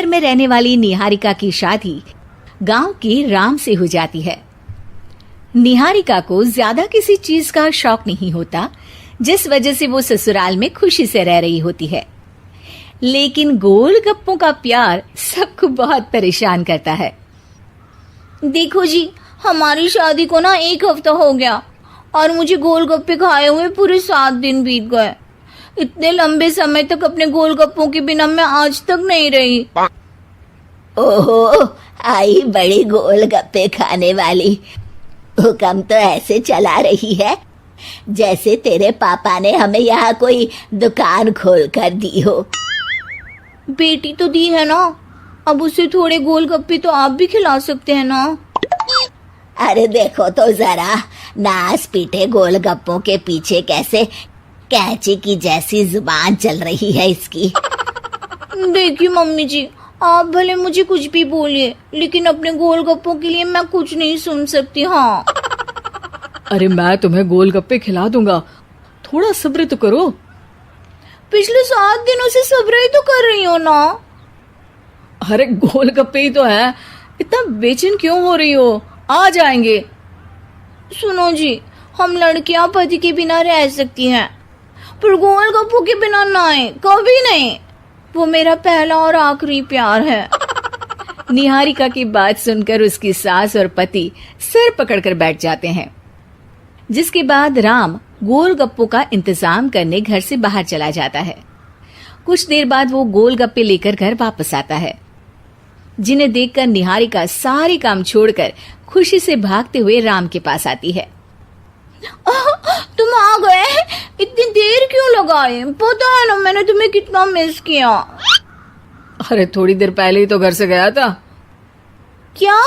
शहर में रहने वाली निहारिका की शादी गांव के राम से हो जाती है। निहारिका को ज्यादा किसी चीज का शौक नहीं होता, जिस वजह से वो ससुराल में खुशी से रह रही होती है। लेकिन गोलगप्पों का प्यार सबको बहुत परेशान करता है। देखो जी, हमारी शादी को ना 1 हफ्ता हो गया और मुझे गोलगप्पे खाए हुए पूरे 7 दिन बीत गए। इतने लंबे समय तक अपने गोलगप्पों के बिना मैं आज तक नहीं रही। ओहो, आई बड़ी गोलगप्पे खाने वाली। हुक्म तो ऐसे चला रही है जैसे तेरे पापा ने हमें यहाँ कोई दुकान खोल कर दी हो। बेटी तो दी है ना, अब उसे थोड़े गोलगप्पे तो आप भी खिला सकते हैं ना। अरे देखो तो जरा, नास पीटे गोलगप्पों के पीछे कैसे कैंची की जैसी जुबान चल रही है इसकी। देखिए मम्मी जी, आप भले मुझे कुछ भी बोलिए, लेकिन अपने गोलगप्पों के लिए मैं कुछ नहीं सुन सकती। हाँ, अरे मैं तुम्हें गोलगप्पे खिला दूंगा, थोड़ा सब्र तो करो। पिछले 7 दिनों से सब्र ही तो कर रही हो ना। अरे गोलगप्पे ही तो है, इतना बेचैन क्यों हो रही हो? आ जाएंगे। सुनो जी, हम लड़कियां पति के बिना रह सकती हैं, पर गोलगप्पों के बिना नहीं, कभी नहीं। वो मेरा पहला और आखिरी प्यार है। निहारिका की बात सुनकर उसकी सास और पति सिर पकड़कर बैठ जाते हैं। जिसके बाद राम गोलगप्पों का इंतजाम करने घर से बाहर चला जाता है। कुछ देर बाद वो गोलगप्पे लेकर घर वापस आता है, जिन्हें देखकर निहारिका सारे काम छोड़कर खुशी से भागते हुए राम के पास आती है। तुम आ गए? इतनी देर क्यों लगाए? पता है ना मैंने तुम्हें कितना मिस किया। अरे थोड़ी देर पहले ही तो घर से गया था। क्या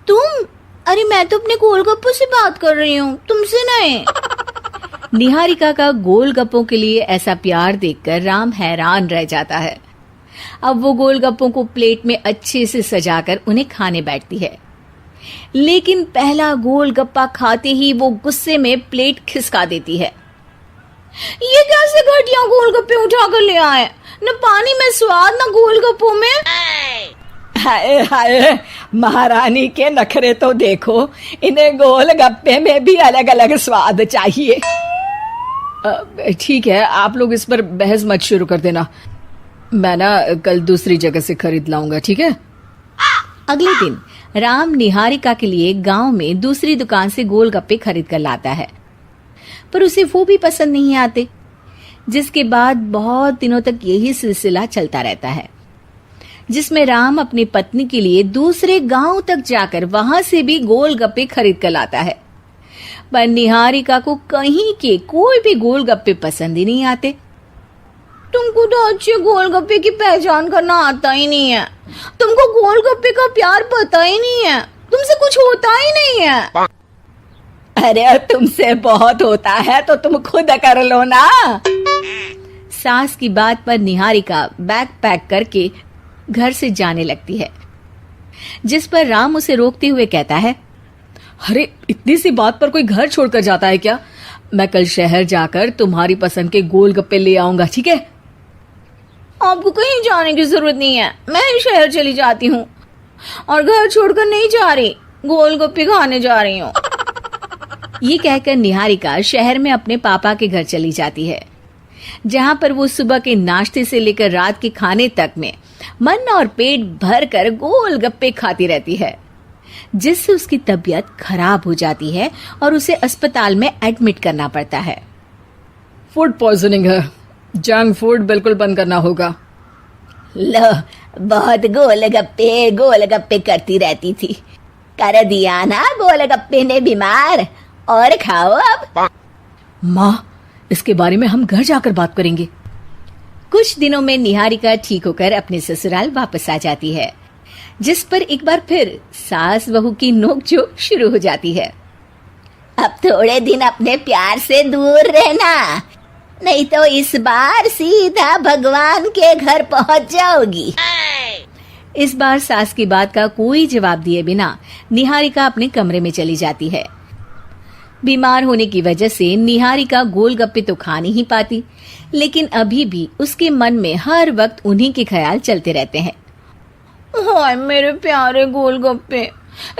तुम? अरे मैं तो अपने गोलगप्पों से बात कर रही हूँ, तुमसे नहीं। निहारिका का गोलगप्पों के लिए ऐसा प्यार देखकर राम हैरान रह जाता है। अब वो गोलगप्पों को प्लेट में अच्छे से सजाकर उन्हें खाने बैठती है, लेकिन पहला गोलगप्पा खाते ही वो गुस्से में प्लेट खिसका देती है। ये कैसे घटिया गोलगप्पे उठा कर ले आए? न पानी में स्वाद, न गोलगप्पों में। हाय हाय, महारानी के नखरे तो देखो, इन्हें गोलगप्पे में भी अलग अलग स्वाद चाहिए। ठीक है, आप लोग इस पर बहस मत शुरू कर देना, मैं ना कल दूसरी जगह से खरीद लाऊंगा, ठीक है? अगले दिन राम निहारिका के लिए गांव में दूसरी दुकान से गोलगप्पे खरीद कर लाता है, पर उसे वो भी पसंद नहीं आते। जिसके बाद बहुत दिनों तक यही सिलसिला चलता रहता है, जिसमें राम अपनी पत्नी के लिए दूसरे गांव तक जाकर वहां से भी गोलगप्पे खरीद कर लाता है, पर निहारिका को कहीं के कोई भी गोलगप्पे पसंद ही नहीं आते। तुमको तो अच्छे गोलगप्पे की पहचान करना आता ही नहीं है। तुमको गोलगप्पे का प्यार पता ही नहीं है, तुमसे कुछ होता ही नहीं है। अरे तुमसे बहुत होता है तो तुम खुद कर लो ना। सास की बात पर निहारिका बैग पैक करके घर से जाने लगती है, जिस पर राम उसे रोकते हुए कहता है, अरे इतनी सी बात पर कोई घर छोड़कर जाता है क्या? मैं कल शहर जाकर तुम्हारी पसंद के गोलगप्पे ले आऊंगा, ठीक है? आपको कहीं जाने की जरूरत नहीं है, मैं ही शहर चली जाती हूँ और घर छोड़कर नहीं जा रही, गोलगप्पे खाने जा रही हूँ। ये कहकर निहारिका शहर में अपने पापा के घर चली जाती है, जहाँ पर वो सुबह के नाश्ते से लेकर रात के खाने तक में मन और पेट भर कर गोलगप्पे खाती रहती है, जिससे उसकी तबीयत खराब हो जाती है और उसे अस्पताल में एडमिट करना पड़ता है। फूड पॉइजनिंग है, जंक फूड बिल्कुल बंद करना होगा। लो, बहुत गोलगप्पे गोलगप्पे करती रहती थी, कर दिया ना गोलगप्पे ने बीमार। और खाओ अब। माँ, इसके बारे में हम घर जाकर बात करेंगे। कुछ दिनों में निहारिका ठीक होकर अपने ससुराल वापस आ जाती है, जिस पर एक बार फिर सास बहू की नोकझोंक शुरू हो जाती है। अब थोड़े दिन अपने प्यार से दूर रहना, नहीं तो इस बार सीधा भगवान के घर पहुंच जाओगी। इस बार सास की बात का कोई जवाब दिए बिना निहारिका अपने कमरे में चली जाती है। बीमार होने की वजह से निहारिका गोलगप्पे तो खा नहीं पाती, लेकिन अभी भी उसके मन में हर वक्त उन्हीं के ख्याल चलते रहते हैं। हाय मेरे प्यारे गोलगप्पे,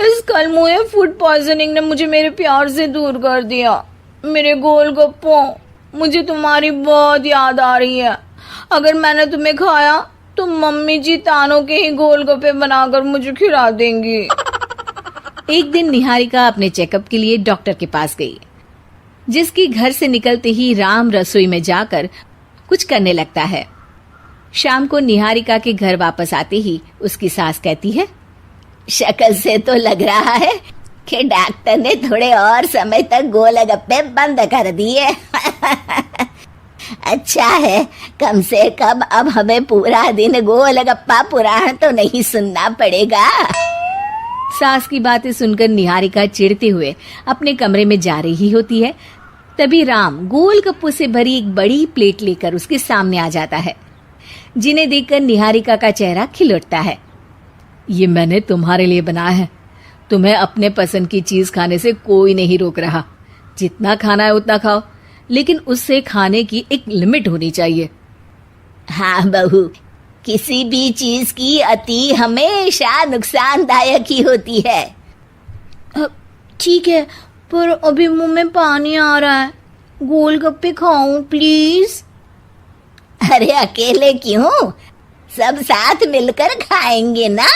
इस कल मुझे फूड पॉइजनिंग ने मुझे मेरे प्यार से दूर कर दिया। मेरे गोलगप्पों, मुझे तुम्हारी बहुत याद आ रही है। अगर मैंने तुम्हें खाया तो मम्मी जी तानों के ही गोलगप्पे बनाकर मुझे खिला देंगी। एक दिन निहारिका अपने चेकअप के लिए डॉक्टर के पास गई, जिसकी घर से निकलते ही राम रसोई में जाकर कुछ करने लगता है। शाम को निहारिका के घर वापस आते ही उसकी सास कहती है, शक्ल से तो लग रहा है कि डॉक्टर ने थोड़े और समय तक गोलगप्पे बंद कर दिए। अच्छा है, कम से कम अब हमें पूरा दिन गोलगप्पा पुराण तो नहीं सुनना पड़ेगा। सास की बातें सुनकर निहारिका चिढ़ते हुए अपने कमरे में जा रही होती है। तभी राम गोलगप्पों से भरी एक बड़ी प्लेट लेकर उसके सामने आ जाता है, जिन्हें देखकर निहारिका का चेहरा खिल उठता है। ये मैंने तुम्हारे लिए बनाया है। तुम्हें अपने पसंद की चीज खाने से कोई नहीं रोक रहा। जितना खाना है उतना खाओ, लेकिन उससे खाने की एक लिमिट होनी चाहिए। हाँ बहू, किसी भी चीज की अति हमेशा नुकसानदायक ही होती है। ठीक है, पर अभी मुंह में पानी आ रहा है। गोलगप्पे खाऊं प्लीज? अरे अकेले क्यों, सब साथ मिलकर खाएंगे ना।